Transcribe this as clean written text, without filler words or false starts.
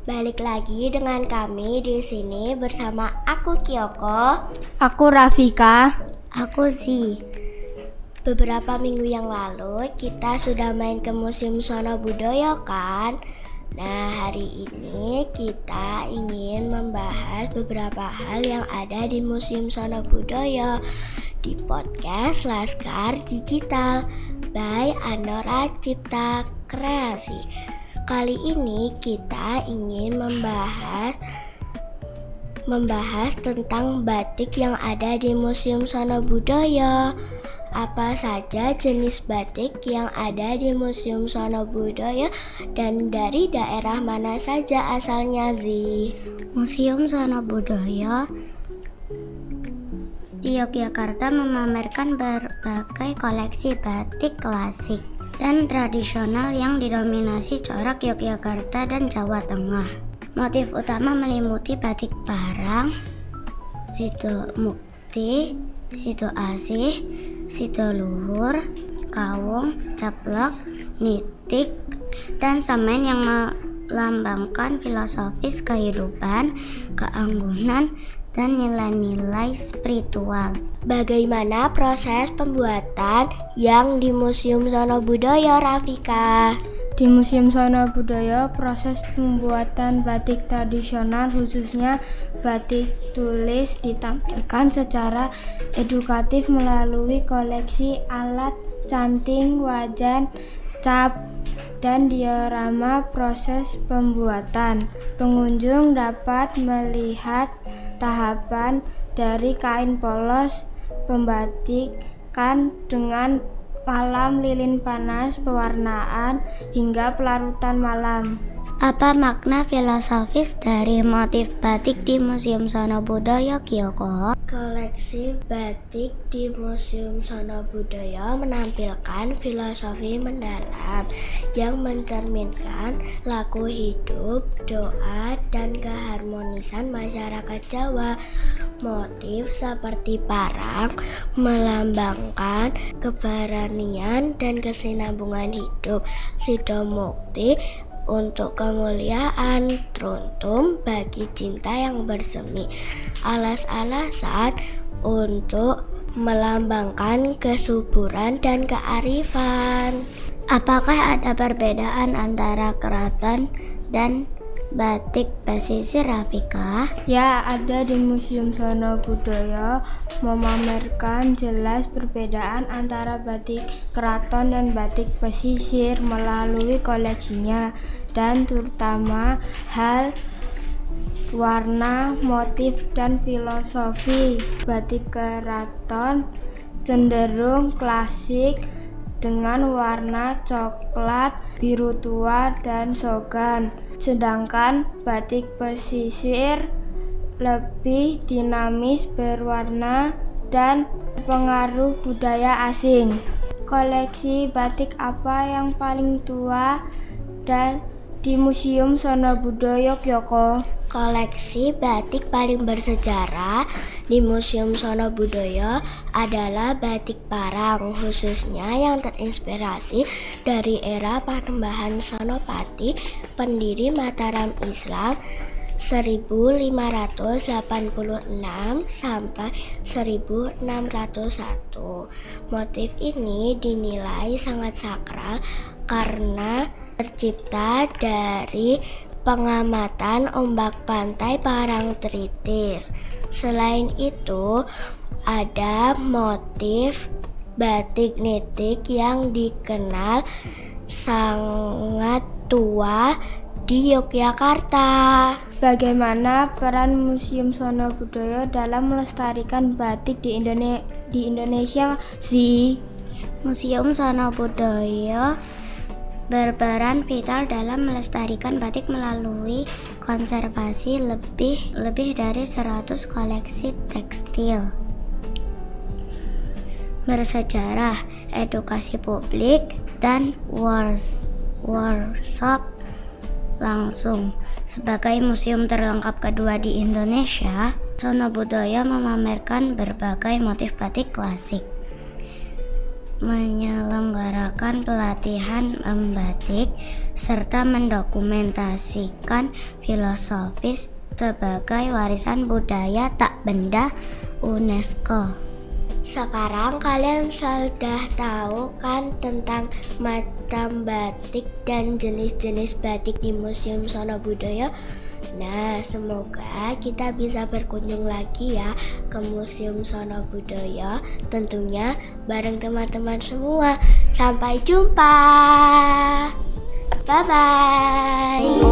Balik lagi dengan kami di sini bersama aku Kyoko, Aku Rafika. aku Zi. Beberapa minggu yang lalu kita sudah main ke Museum Sono Budoyo kan? Nah, hari ini kita ingin membahas beberapa hal yang ada di Museum Sono Budoyo di podcast Laskar Digital by Anora Cipta Kreasi. Kali ini kita ingin membahas tentang batik yang ada di Museum Sono Budoyo. Apa saja jenis batik yang ada di Museum Sono Budoyo dan dari daerah mana saja asalnya, Zi? Museum Sono Budoyo di Yogyakarta memamerkan berbagai koleksi batik klasik dan tradisional yang didominasi corak Yogyakarta dan Jawa Tengah. Motif utama meliputi batik Parang, Sidomukti, Sidoasih, Sidoluhur, Kawung, Caplok, Nitik, dan Semen yang melambangkan filosofis kehidupan, keanggunan, dan nilai-nilai spiritual. Bagaimana proses pembuatan yang di Museum Sono Budoyo, Rafika? Di Museum Sono Budoyo, proses pembuatan batik tradisional khususnya batik tulis ditampilkan secara edukatif melalui koleksi alat canting, wajan, cap, dan diorama proses pembuatan. Pengunjung dapat melihat tahapan dari kain polos, pembatikan dengan malam, lilin panas, pewarnaan, hingga pelarutan malam. Apa makna filosofis dari motif batik di Museum Sono Budoyo, Kyoko? Koleksi batik di Museum Sono Budoyo menampilkan filosofi mendalam yang mencerminkan laku hidup, doa, dan keharmonisan masyarakat Jawa. Motif seperti parang melambangkan keberanian dan kesinambungan hidup, sidomukti untuk kemuliaan, truntum bagi cinta yang bersemi, alas-alasan untuk melambangkan kesuburan dan kearifan. Apakah ada perbedaan antara keraton dan batik pesisir, Rafika? Ya, ada di Museum Sono Budoyo memamerkan jelas perbedaan antara batik keraton dan batik pesisir melalui koleksinya, dan terutama hal warna, motif, dan filosofi. Batik keraton cenderung klasik dengan warna coklat, biru tua, dan sogan. Sedangkan batik pesisir lebih dinamis, berwarna, dan pengaruh budaya asing. Koleksi batik apa yang paling tua dan di Museum Sono Budoyo, Kyoko? Koleksi batik paling bersejarah di Museum Sono Budoyo adalah batik Parang, khususnya yang terinspirasi dari era Panembahan Senopati, pendiri Mataram Islam 1586 sampai 1601. Motif ini dinilai sangat sakral karena tercipta dari pengamatan ombak pantai Parangtritis. Selain itu, ada motif batik nitik yang dikenal sangat tua di Yogyakarta. Bagaimana peran Museum Sono Budoyo dalam melestarikan batik di Indonesia, Zi? Museum Sono Budoyo berperan vital dalam melestarikan batik melalui konservasi lebih dari 100 koleksi tekstil bersejarah, edukasi publik, dan workshop langsung. Sebagai museum terlengkap kedua di Indonesia, Sono Budoyo memamerkan berbagai motif batik klasik. menyelenggarakan pelatihan membatik serta mendokumentasikan filosofis sebagai warisan budaya tak benda UNESCO. Sekarang kalian sudah tahu kan tentang macam batik dan jenis-jenis batik di Museum Sono Budoyo? Nah, semoga kita bisa berkunjung lagi ya ke Museum Sono Budoyo, tentunya bareng teman-teman semua. Sampai jumpa. Bye-bye.